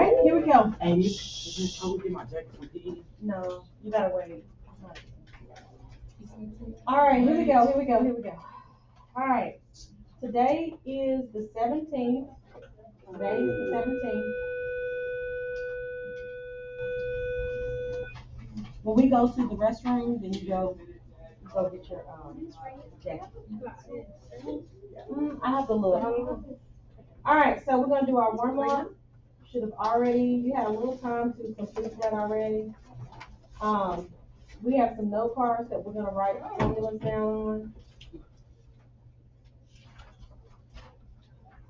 right, here we go. Hey, just come get my jacket from PE. No, you gotta wait. All right, here we go. All right, today is the 17th. Today is the 17th. When we go to the restroom, then you go get your jacket. I have to look. All right, so we're gonna do our warm up. Should have already. You had a little time to complete that already. We have some note cards that we're gonna write formulas down on.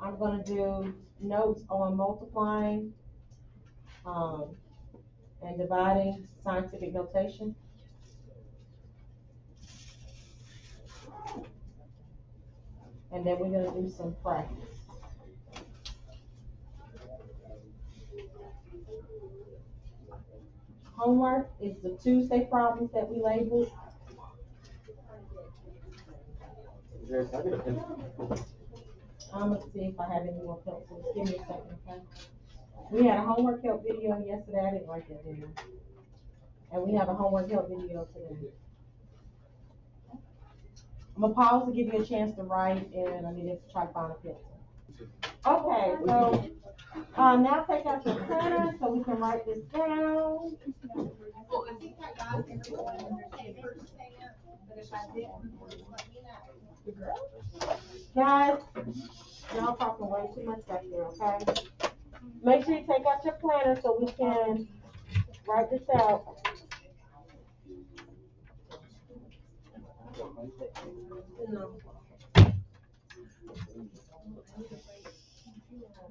I'm gonna do notes on multiplying and dividing scientific notation. And then we're gonna do some practice. Homework is the Tuesday problems that we labeled. I'm gonna see if I have any more pencils. Give me a second, okay? We had a homework help video yesterday. I didn't write that down. And we have a homework help video today. I'm gonna pause to give you a chance to write, and I need to try to find a pencil. Okay, so now take out your planner so we can write this down. Well, I think I got everyone understand first thing, but if I didn't, let me know. Guys, y'all talking way too much back there, okay? Make sure you take out your planner so we can write this out.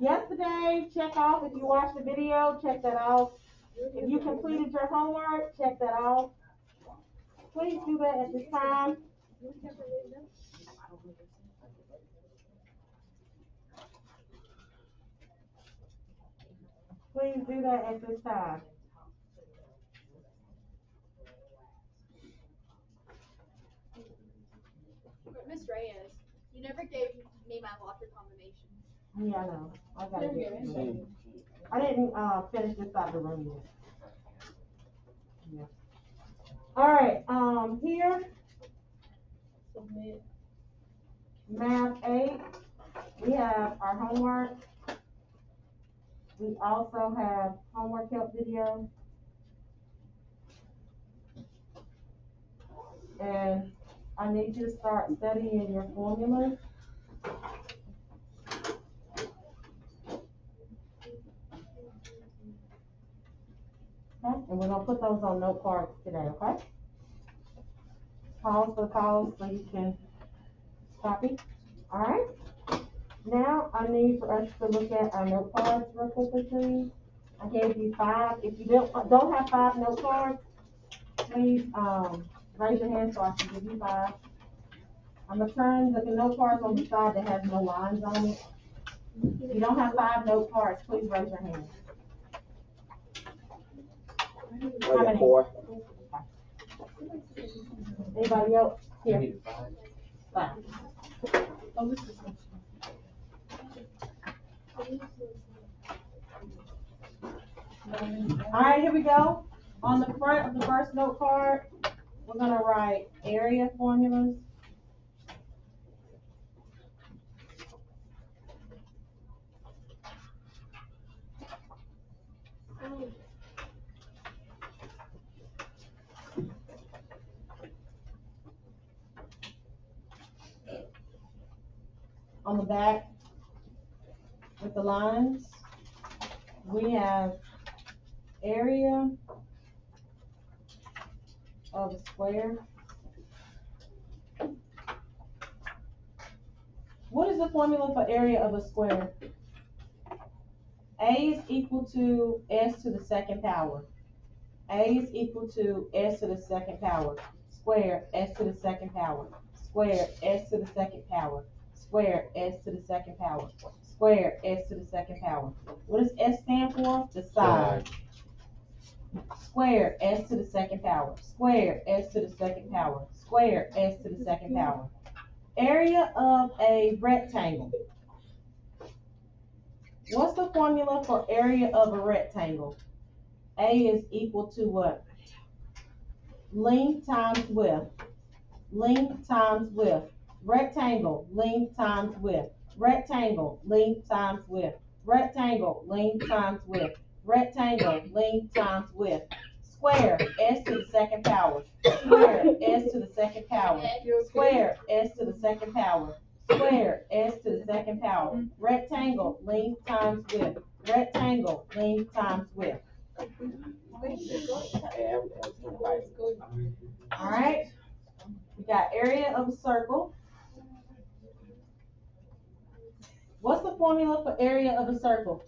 Yesterday, check off if you watched the video, check that off. If you completed your homework, check that off. Please do that at this time. Please do that at this time. Miss Reyes, you never gave me my locker combination. Yeah, I know. I gotta get it. I didn't finish this side of the room yet. Yeah. All right. Here, Math 8. We have our homework. We also have homework help video. And I need you to start studying your formulas. Okay, and we're gonna put those on note cards today, okay? Pause so you can copy. All right. Now I need for us to look at our note cards real quickly, please. I gave you 5. If you don't have 5 note cards, please raise your hand so I can give you 5. I'm gonna turn the note cards on the side that has no lines on it. If you don't have 5 note cards, please raise your hand. How many? 4. Anybody else? Here. 5. Oh, this is All right, here we go. On the front of the first note card, we're gonna write area formulas. On the back, with the lines, we have area of a square. What is the formula for area of a square? A is equal to s to the second power. A is equal to s to the second power. Square s to the second power. Square s to the second power. Square s to the second power. Square s to the second power. What does s stand for? The side. Square s to the second power. Square s to the second power. Square s to the second power. Area of a rectangle. What's the formula for area of a rectangle? A is equal to what? Length times width. Length times width. Rectangle, length times width. Rectangle, length times width. Rectangle, length times width. Rectangle, length times width. Square, s to the second power. Square, s to the second power. Square, s to the second power. Square, s to the second power. Rectangle, length times width. Rectangle, length times width. All right. We got area of a circle. What's the formula for area of a circle?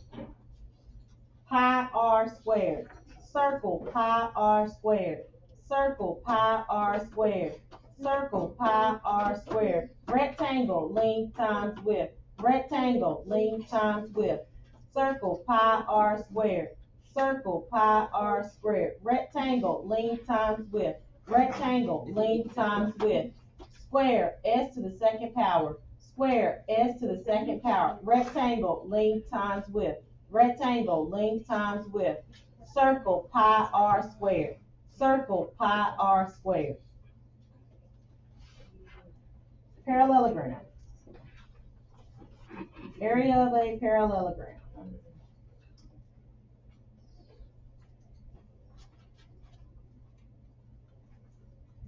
Pi r squared. Circle, pi r squared. Circle, pi r squared. Circle, pi r squared. Rectangle, length times width. Rectangle, length times width. Circle, pi r squared. Circle, pi r squared. Rectangle, length times width. Rectangle, length times width. Square, s to the second power. Square, s to the second power. Rectangle, length times width. Rectangle, length times width. Circle, pi r squared. Circle, pi r squared. Parallelogram. Area of a parallelogram.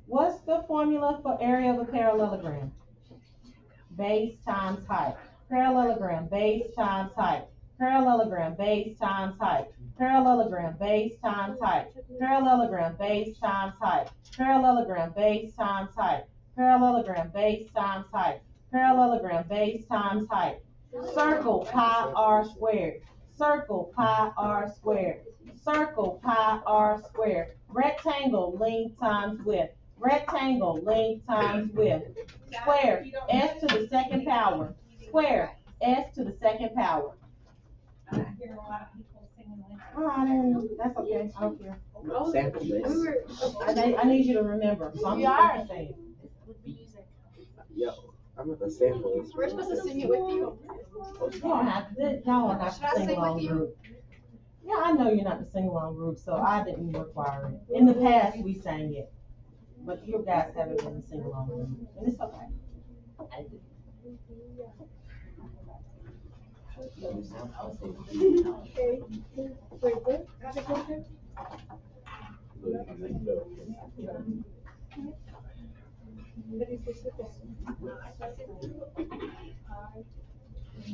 What's the formula for area of a parallelogram? Base times height. Parallelogram, base times height. Parallelogram, base times height. Parallelogram, base times height. Parallelogram, base times height. Parallelogram, base times height. Parallelogram, base times height. Parallelogram, base times height. Circle, pi r squared. Circle, pi r squared. Circle, pi r squared. Rectangle, length times width. Rectangle, length times width. Square, s to the second power. Square, s to the second power. I hear a lot of people singing like that. Oh, that's okay. I don't care. Sample this. I need you to remember. So I'm just gonna say it. With music. Yo, I'm at the sample this. We're supposed to sing it with you. You don't have to. Y'all don't have Should to I sing sing along with you? group. Yeah, I know you're not the sing along group, so I didn't require it. In the past, we sang it, but you guys haven't been the sing along group, and it's okay.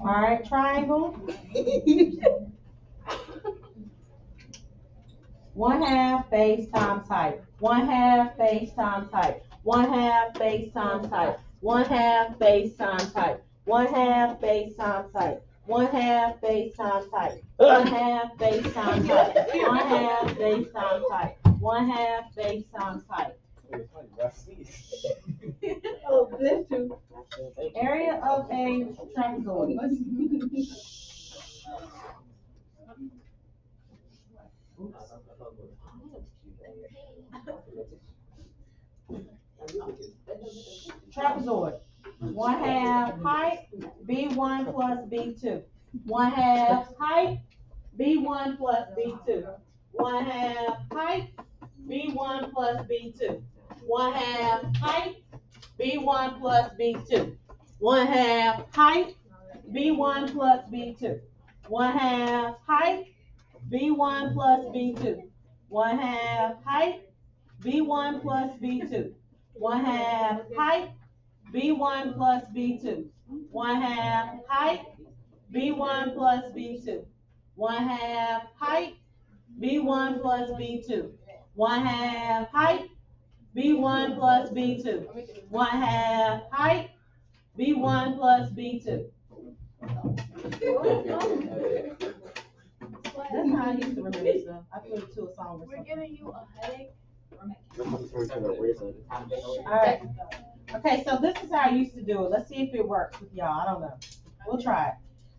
All right, triangle. 1/2 base times height. 1/2 base times height. 1/2 base times height. 1/2 base times height. 1/2 base times height. 1/2 base times height. 1/2 base times height. 1/2 base times height. 1/2 base times height. Oh, bless you. Area of a trapezoid. Trapezoid. 1/2 height, B1 plus B2. 1/2 height, B1 plus B2. 1/2 height, B1 plus B2. 1/2 height, B1 plus B2. 1/2 height, B1 plus B2. 1/2 height, B1 plus B2. 1/2 height, B1 plus B2. 1/2 height, B1 plus B2. 1/2 height, B1 plus B2. 1/2 height, B1 plus B2. 1/2 height, B1 plus B2. 1/2 height, B1 plus B2. That's how I used to remember stuff. I put it to a song or We're something. giving you a headache. Alright. Okay, so this is how I used to do it. Let's see if it works with y'all. I don't know. We'll try it.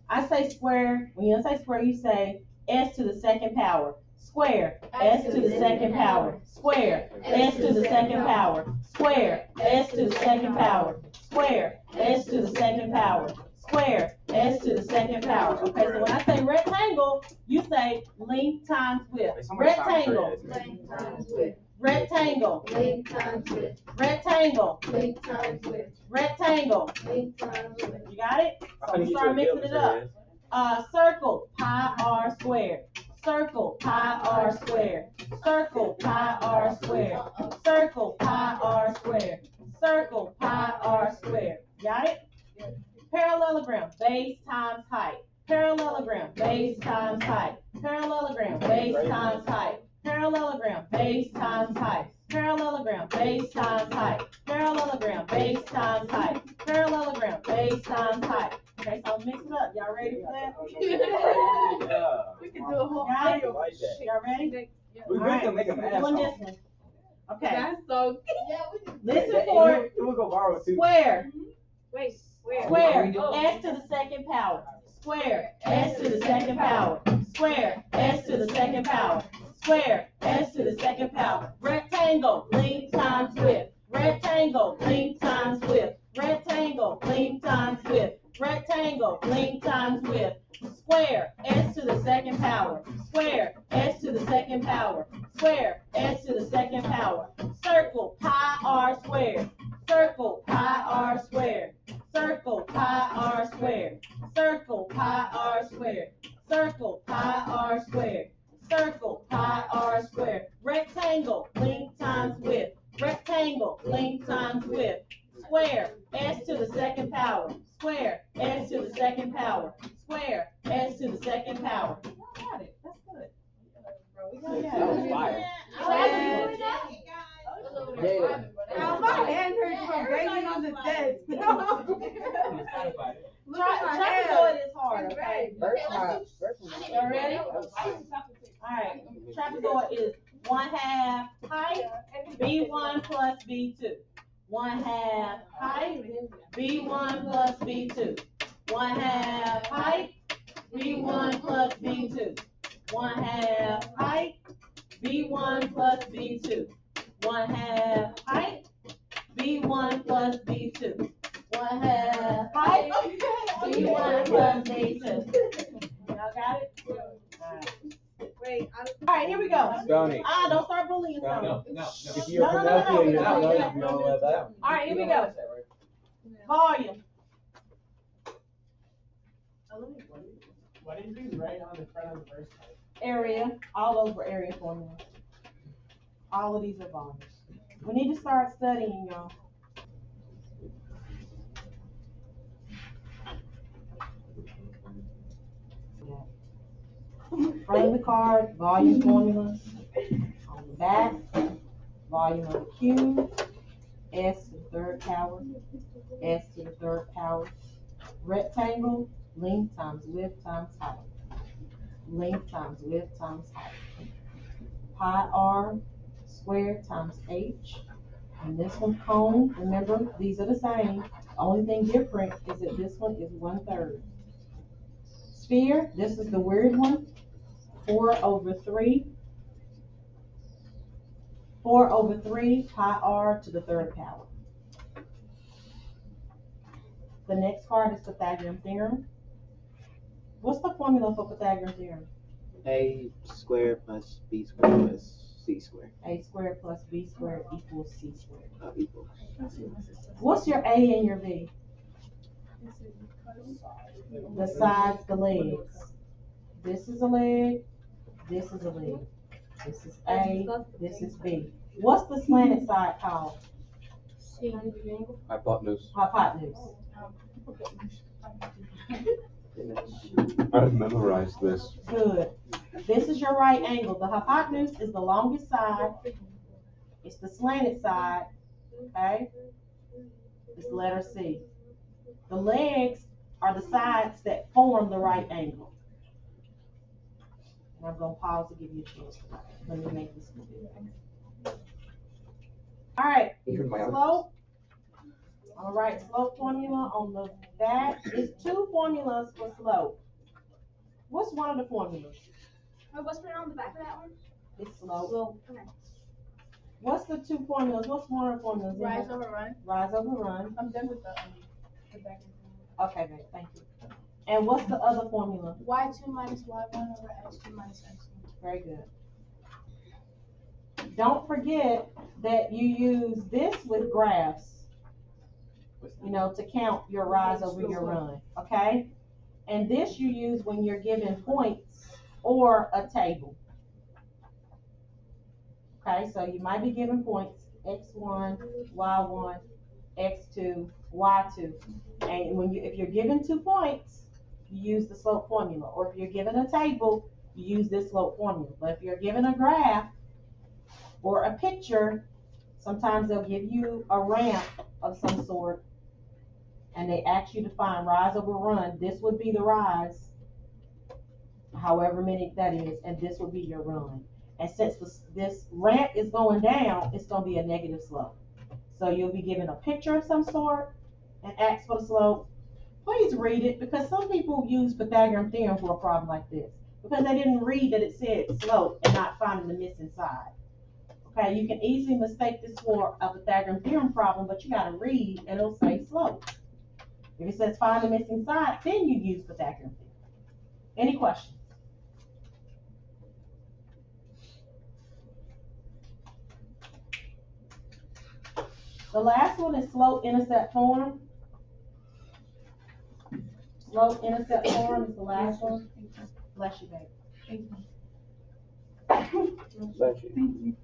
I say square. When you say square, you say s to the second power. Square, s to the second power. Square, s to the second power. Square, s to the second power. Square, s to the second power. square, s to the second power. Okay, so when I say rectangle, you say length times width. Rectangle, Length times width. rectangle, Length times width. rectangle, Length times width. rectangle. Length times width. You got it? So we start mixing it up. Circle, pi r squared. Circle, pi r squared. Circle, pi r squared. Circle, pi r squared. Circle, pi r squared. Got it? Parallelogram, base times height. Parallelogram, base times height. Parallelogram, base times height. Parallelogram, base times height. Parallelogram, base times height. Parallelogram, base times height. Parallelogram, base times height. Okay, so mix it up. Y'all ready for that? We can do a whole Got it? audio. Y'all ready? We Alright, can make them we're add doing this something. one. Okay, That's so. listen for it. We'll go borrow too. Square, Wait, where? square, s to the second power. Square, s to the second power. Square, s to the second power. Square, s to the second power. Rectangle, length times width. Rectangle, length times width. Rectangle, length times width. Rectangle, length times width. Square, s to the second power. Square, s to the second power. Square, s to the second power. Circle, pi r squared. Circle, pi r squared. Circle, pi r squared. Circle, pi r squared. Circle, pi r squared. Circle, pi r squared. Rectangle, length times width. Rectangle, length times width. Square, s to the second power. Square, s to the second power. Square, s to the second power. Got it. That's good. That was fire. Yeah. My hand hurts from banging on the desk. Trapezoid is hard, okay? First one. Y'all ready? That was fire. Alright, trapezoid is 1/2 height, B1 plus B2. 1/2 height, B1 plus B2. 1/2 height, B1 plus B2. 1/2 height, B1 plus B2. 1/2 height, B1 plus B2. 1/2 height, B1 plus B2. Y'all got it? Alright. Wait, Alright, here we go. Stoney. Don't start bullying Stoney. If you're from Philadelphia, you're not allowed to be all of that. Alright, here we go. Volume. What did you write on the front of the first part? Area. All those were area formulas. All of these are volumes. We need to start studying, y'all. Front of the card, volume formulas. On the back, volume of the cube, s to the third power, s to the third power. Rectangle, length times width times height. Length times width times height. Pi r squared times h. And this one cone, remember, these are the same. The only thing different is that this one is 1/3. Sphere, this is the weird one. 4/3. 4/3 pi r to the third power. The next card is Pythagorean Theorem. What's the formula for Pythagorean Theorem? A squared plus B squared plus C squared. A squared plus B squared equals C squared. Equal. What's your A and your B? The sides, the legs. This is a leg, this is a leg. This is A, this is B. What's the slanted side called? Hypotenuse. Hypotenuse. I've memorized this. Good. This is your right angle. The hypotenuse is the longest side. It's the slanted side, okay? It's letter C. The legs are the sides that form the right angle. And I'm gonna pause to give you a chance to write. Let me make this clear. All right, Even my own. slope. I'm gonna write slope formula on the back. There's two formulas for slope. What's one of the formulas? What's written on the back of that one? It's slope. Okay. What's the two formulas? What's one of the formulas? Rise over run. Rise over run. I'm done with the back. Okay, babe, thank you. And what's the other formula? y2 minus y1 over x2 minus x1. Very good. Don't forget that you use this with graphs, you know, to count your rise over your run, okay? And this you use when you're given points or a table. Okay, so you might be given points, x1, y1, x2, y2. And when if you're given 2 points, you use the slope formula. Or if you're given a table, you use this slope formula. But if you're given a graph or a picture, sometimes they'll give you a ramp of some sort, and they ask you to find rise over run. This would be the rise, however many that is, and this would be your run. And since this ramp is going down, it's going to be a negative slope. So you'll be given a picture of some sort and ask for the slope. Please read it, because some people use Pythagorean Theorem for a problem like this, because they didn't read that it said slope and not finding the missing side. Okay, you can easily mistake this for a Pythagorean Theorem problem, but you got to read and it'll say slope. If it says find the missing side, then you use Pythagorean Theorem. Any questions? The last one is slope-intercept form. Slope-intercept form is the last one. Bless you, baby. Bless you.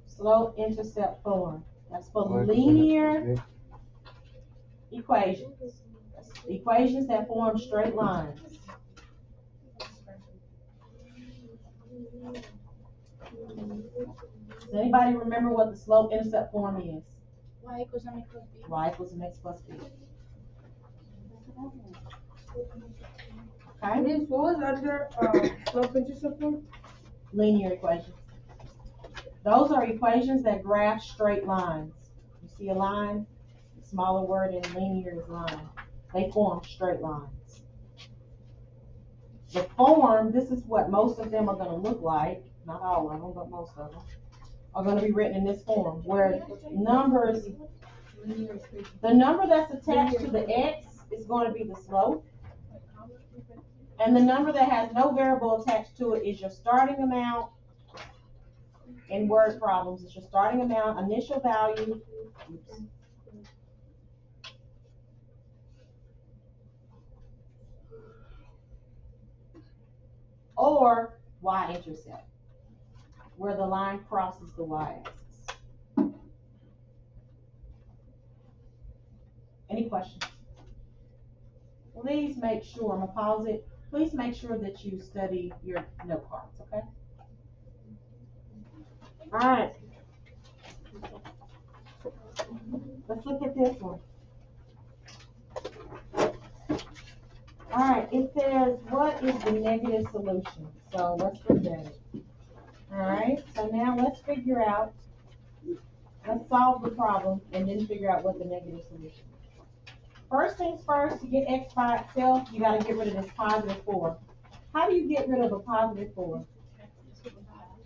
Slope-intercept form. That's for linear equations. Equations that form straight lines. Does anybody remember what the slope-intercept form is? Y equals mx plus b. Y equals mx plus b. Okay? Miss, what was under slope-intercept form? Linear equations. Those are equations that graph straight lines. You see a line? The smaller word in linear is line. They form straight lines. The form, this is what most of them are going to look like. Not all of them, but most of them are going to be written in this form, where numbers, the number that's attached to the x is going to be the slope, and the number that has no variable attached to it is your starting amount. In word problems, it's your starting amount, initial value, or y-intercept, where the line crosses the y-axis. Any questions? Please make sure, I'm gonna pause it. Please make sure that you study your note cards, okay? All right. Let's look at this one. All right, it says, what is the negative solution? So let's look at it. All right, so now let's figure out, let's solve the problem and then figure out what the negative solution is. First things first, to get x by itself, you got to get rid of this positive 4. How do you get rid of a positive 4?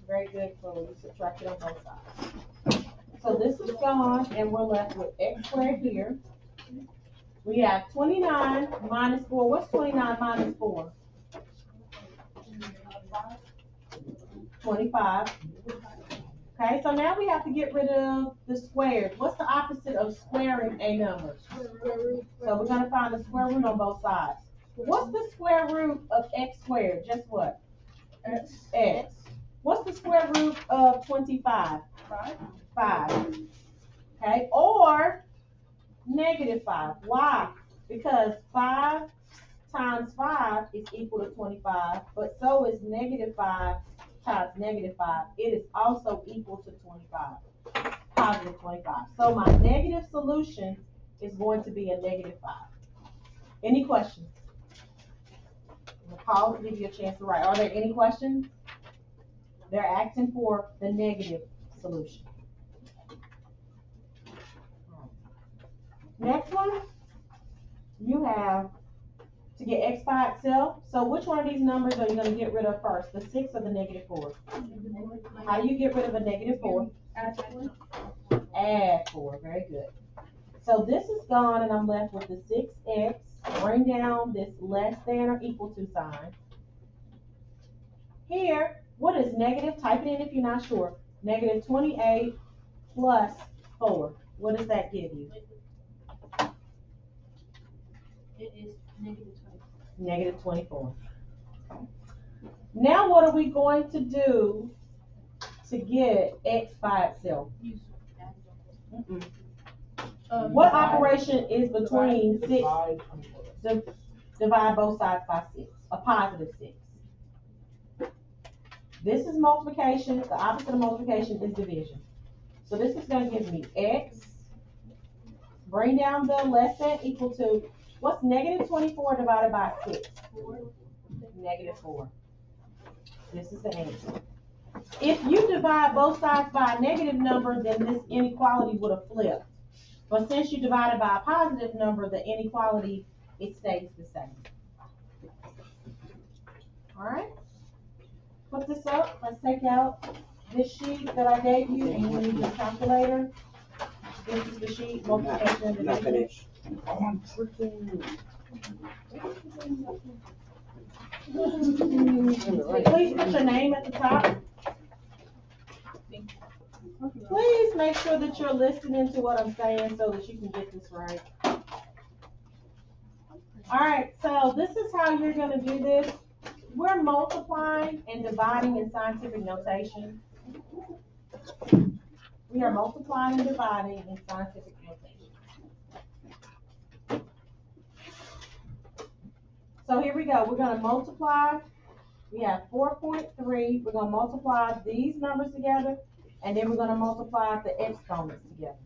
Very good, so you subtract it on both sides. So this is gone, and we're left with x squared here. We have 29 minus 4. What's 29 minus 4? 25. Okay, so now we have to get rid of the squared. What's the opposite of squaring a number? So we're going to find the square root on both sides. What's the square root of x squared? Just what? X. What's the square root of 25? 5. Okay, or negative 5. Why? Because 5 times 5 is equal to 25, but so is negative 5 times negative 5. It is also equal to 25, positive 25. So my negative solution is going to be a negative 5. Any questions? I'm going to pause to give you a chance to write. Are there any questions? They're asking for the negative solution. Next one, you have to get x by itself. So which one of these numbers are you going to get rid of first, the 6 or the negative 4? How do you get rid of a negative 4? Add 4, very good. So this is gone and I'm left with the 6x. Bring down this less than or equal to sign. Here, what is negative? Type it in if you're not sure. Negative 28 plus 4. What does that give you? It is negative 24. Negative 24. Now what are we going to do to get x by itself? Mm-mm. What operation is between 6? Divide 24. Divide both sides by 6. A positive 6. This is multiplication. The opposite of multiplication is division. So this is going to give me x. Bring down the less than equal to. What's negative 24 divided by 6? 4. Negative 4. This is the answer. If you divide both sides by a negative number, then this inequality would have flipped. But since you divided by a positive number, the inequality, it stays the same. All right? Put this up. Let's take out this sheet that I gave you, and you need your calculator. This is the sheet, multiplication and I'm not division. finished. Please put your name at the top. Please make sure that you're listening to what I'm saying so that you can get this right. All right, so this is how you're going to do this. We're multiplying and dividing in scientific notation. We are multiplying and dividing in scientific notation. So here we go. We're going to multiply. We have 4.3. We're going to multiply these numbers together, and then we're going to multiply the exponents together.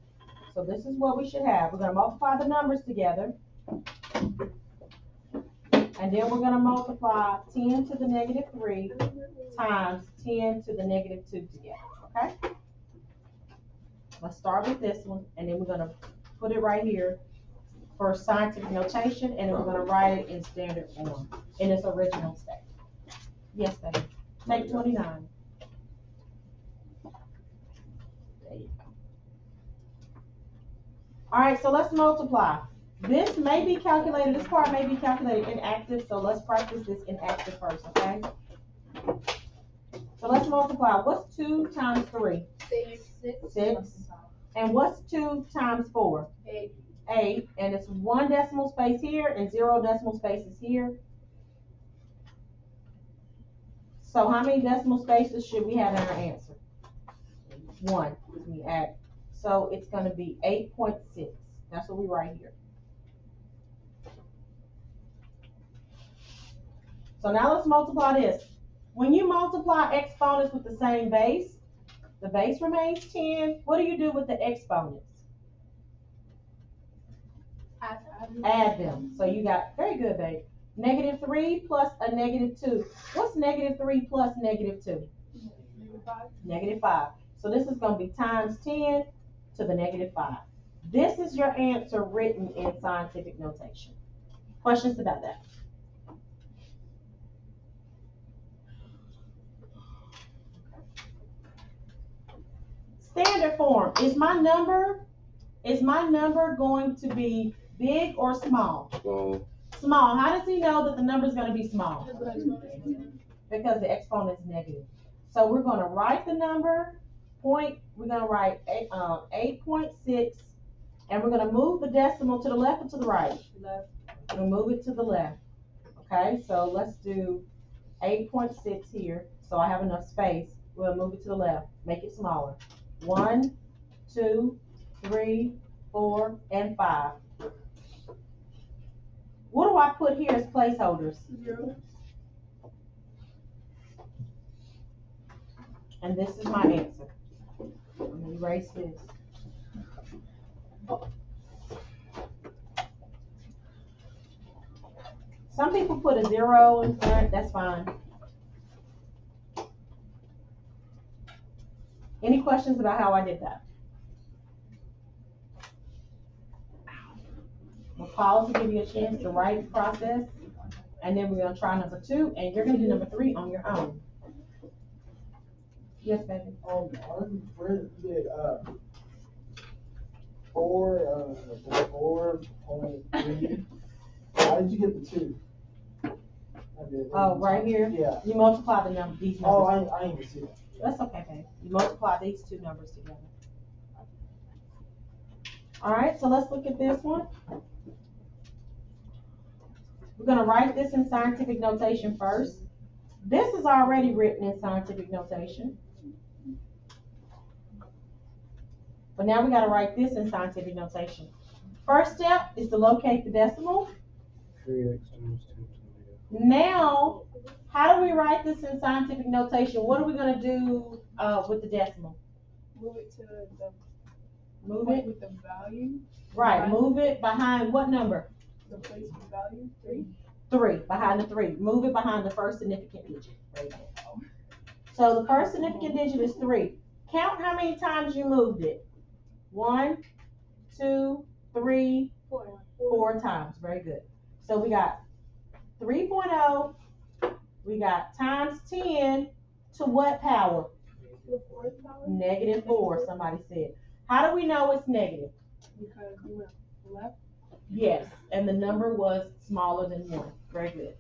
So this is what we should have. We're going to multiply the numbers together, and then we're going to multiply 10 to the negative 3 times 10 to the negative 2 together, okay? Let's start with this one, and then we're going to put it right here for scientific notation, and then we're going to write it in standard form, in its original state. Yes, baby. Take 29. There you go. All right, so let's multiply. This may be calculated, this part may be calculated inactive, so let's practice this inactive first, okay? So let's multiply. What's 2 times 3? 6. And what's 2 times 4? 8. 8. And it's 1 decimal space here and 0 decimal spaces here. So how many decimal spaces should we have in our answer? 1. We add. So it's going to be 8.6. That's what we write here. So now let's multiply this. When you multiply exponents with the same base, the base remains 10. What do you do with the exponents? Add them. So you got, very good, babe. Negative 3 plus a negative 2. What's negative 3 plus negative 2? Negative 5. So this is going to be times 10 to the negative 5. This is your answer written in scientific notation. Questions about that? Standard form. Is my number going to be big or small? Well, Small. How does he know that the number is going to be small? Because the exponent is negative. So we're going to write the number we're going to write 8.6, and we're going to move the decimal to the left or to the right? Left. We'll move it to the left. Okay, so let's do 8.6 here. So I have enough space. We'll move it to the left. Make it smaller. 1, 2, 3, 4, and 5. What do I put here as placeholders? 0. And this is my answer. I'm going to erase this. Some people put a 0 in front. That's fine. Any questions about how I did that? We'll pause to give you a chance to write the process, and then we're going to try number 2, and you're going to do number 3 on your own. Yes, baby. Where did 4.3. How did you get the 2? Oh, right here? Yeah. You multiply these numbers. Oh, I didn't see that. That's okay, babe. You multiply these two numbers together. All right, so let's look at this one. We're gonna write this in scientific notation first. This is already written in scientific notation. But now we gotta write this in scientific notation. First step is to locate the decimal. 3x times 10 to Now, How do we write this in scientific notation? What are we gonna do with the decimal? move it to the Move point it, with the value, right, move it behind what number? the place with value, 3. 3, behind the 3. Move it behind the first significant digit. Right there. So the first significant digit is 3. Count how many times you moved it. 1, 2, 3, 4 times. Very good. So we got 3.0. We got times 10 to what power? The fourth power, Negative 4, somebody said. How do we know it's negative? because we went left. Yes, and the number was smaller than 1. Very good.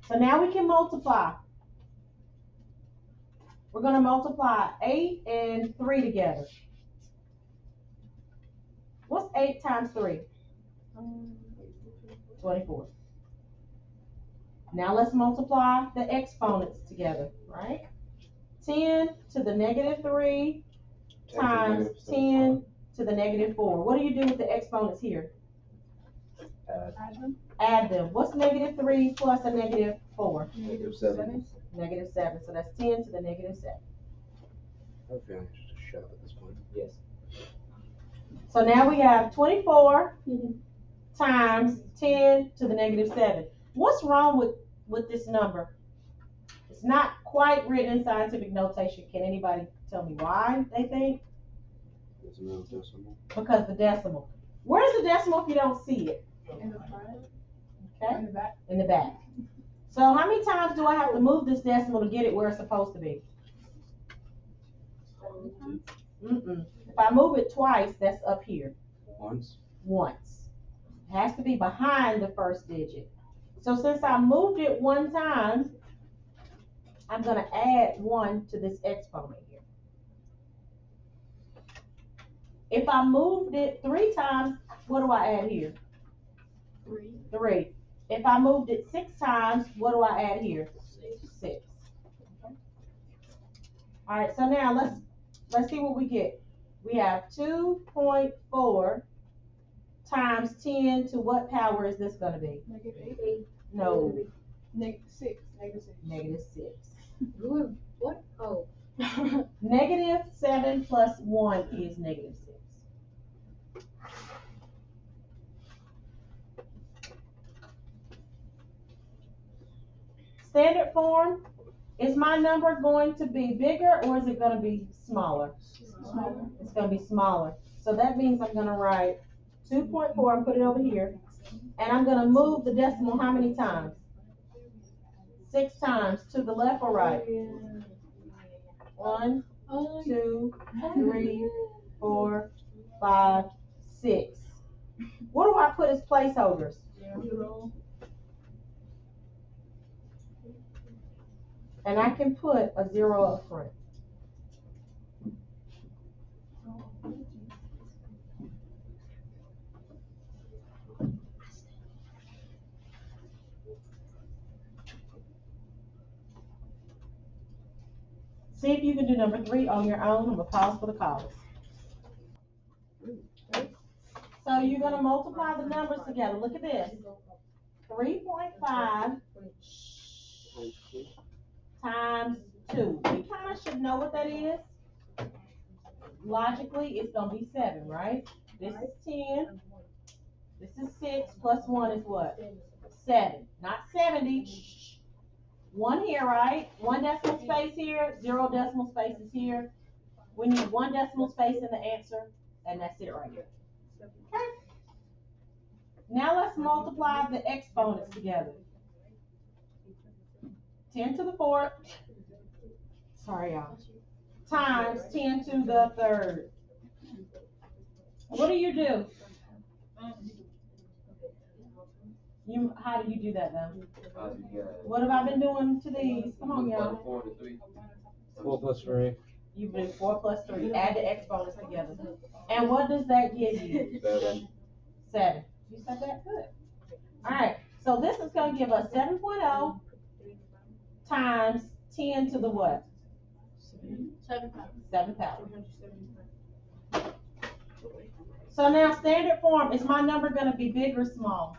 So now we can multiply. We're going to multiply 8 and 3 together. What's 8 times 3? 24. Now let's multiply the exponents together, right? 10 to the negative 3 times 10 to the negative 4. What do you do with the exponents here? Add them. Add them. What's negative 3 plus a negative 4? Negative 7. Negative 7. So that's 10 to the negative 7. I'm feeling just a shove at this point. Yes. So now we have 24 times 10 to the negative 7. What's wrong with this number? It's not quite written in scientific notation. Can anybody tell me why they think? There's no decimal. Because the decimal. Where's the decimal if you don't see it? In the front, Okay, in the back. in the back. So how many times do I have to move this decimal to get it where it's supposed to be? If I move it twice, that's up here. Once. Once. It has to be behind the first digit. So since I moved it 1 time, I'm going to add 1 to this exponent here. If I moved it 3 times, what do I add here? 3. 3. If I moved it 6 times, what do I add here? 6. All right, so now let's see what we get. We have 2.4 times 10 to what power is this going to be? Negative 8. No, Negative 6. negative 6. What? Oh. Negative 7 plus 1 is negative 6. Standard form, is my number going to be bigger or is it going to be smaller? Smaller. It's going to be smaller. So that means I'm going to write 2.4 and put it over here. And I'm going to move the decimal how many times? 6 times. To the left or right? 1, 2, 3, 4, 5, 6. What do I put as placeholders? 0. And I can put a 0 up front. See if you can do number 3 on your own. I'm going to pause for the calls. So you're going to multiply the numbers together. Look at this. 3.5 times 2. We kind of should know what that is. Logically, it's going to be 7, right? This is 10. This is 6 plus 1 is what? 7. Not 70. Shh. 1 here, right? 1 decimal space here. 0 decimal spaces here. We need 1 decimal space in the answer, and that's it right here. Okay. Now let's multiply the exponents together. 10 to the 4th. Sorry, y'all. Times 10 to the 3rd. What do? How do you do that then? What have I been doing to these? Come on, y'all. 4 plus 3. You do 4 plus 3. Add the exponents together. And what does that give you? 7. 7. You said that good. All right. So this is going to give us 7.0 times 10 to the what? 7 power. So now standard form, is my number going to be big or small?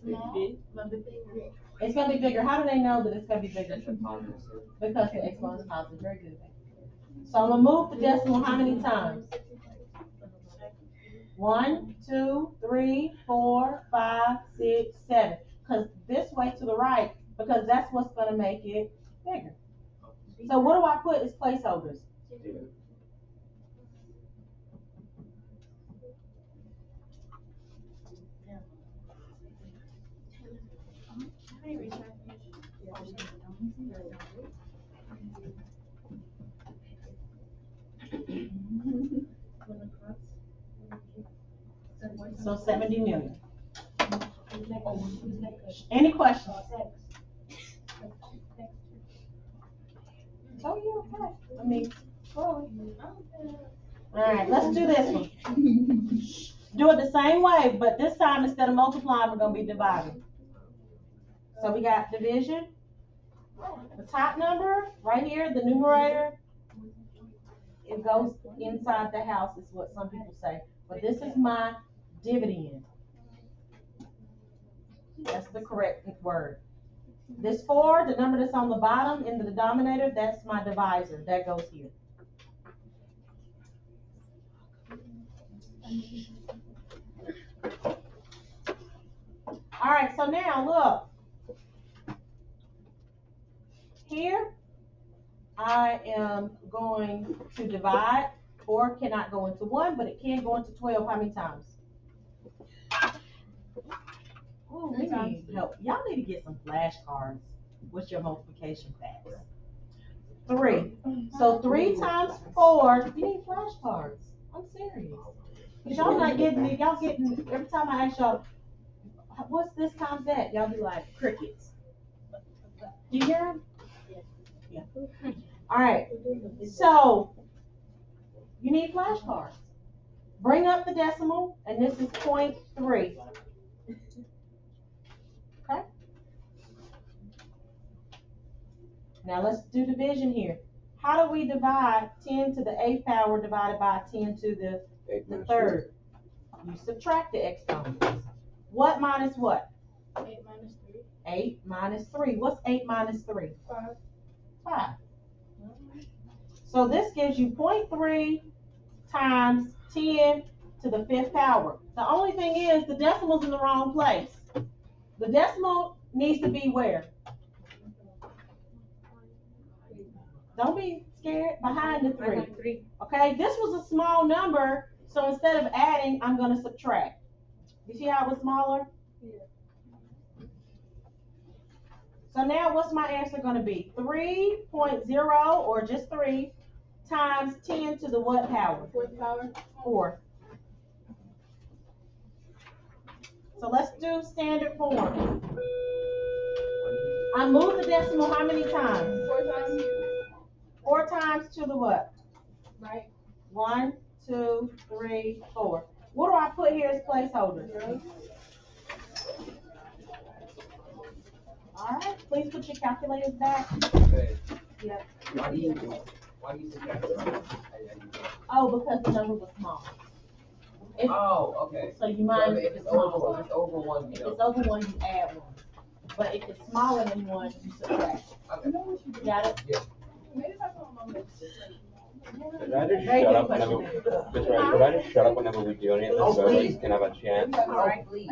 It's going to be bigger. How do they know that it's going to be bigger? Because the exponent is positive. Very good. So I'm going to move the decimal how many times? 1, 2, 3, 4, 5, 6, 7. Because this way to the right, because that's what's going to make it bigger. So what do I put as placeholders? So 70 million. Any questions? Oh, you okay? I mean, slowly. All right, let's do this one. Do it the same way, but this time instead of multiplying, we're going to be dividing. So we got division. The top number right here, the numerator, it goes inside the house, is what some people say. But this is my dividend. That's the correct word. This 4, the number that's on the bottom in the denominator, that's my divisor. That goes here. All right, so now look. Here, I am going to divide. 4 cannot go into 1, but it can go into 12. How many times? Oh, we need help. Y'all need to get some flashcards. What's your multiplication facts? 3. So 3 times 4, you need flashcards. I'm serious. Because y'all not getting it. Y'all getting, every time I ask y'all, what's this times that? Y'all be like, crickets. Do you hear them? Yeah. All right. So you need flashcards. Bring up the decimal, and this is 0.3. Okay? Now let's do division here. How do we divide 10 to the 8th power divided by 10 to the 3rd? You subtract the exponents. What minus what? 8 minus 3. 8 minus 3. What's 8 minus 3? 5. 5. So this gives you 0.3 times 10 to the 5th power. The only thing is the decimal's in the wrong place. The decimal needs to be where? Don't be scared. Behind the 3. Okay, this was a small number, so instead of adding, I'm going to subtract. You see how it was smaller? Yeah. So now what's my answer going to be? 3.0, or just 3, times 10 to the what power? 4th power. 4. So let's do standard form. I move the decimal how many times? 4 times. 4 times to the what? Right. 1, 2, 3, 4. What do I put here as placeholders? All right, please put your calculators back. Okay. Yep. Why do you say calculator? Oh, because the number was small. Oh, okay. So you So minus if the it's small. over, if it's over 1, If you know. it's over 1, you add 1. But if it's smaller than 1, you subtract. Okay. Got it? Yeah. Could I just Very shut good up whenever? question. That's right. Could I just shut up whenever we do any of this so everybody can have a chance? All right. Please.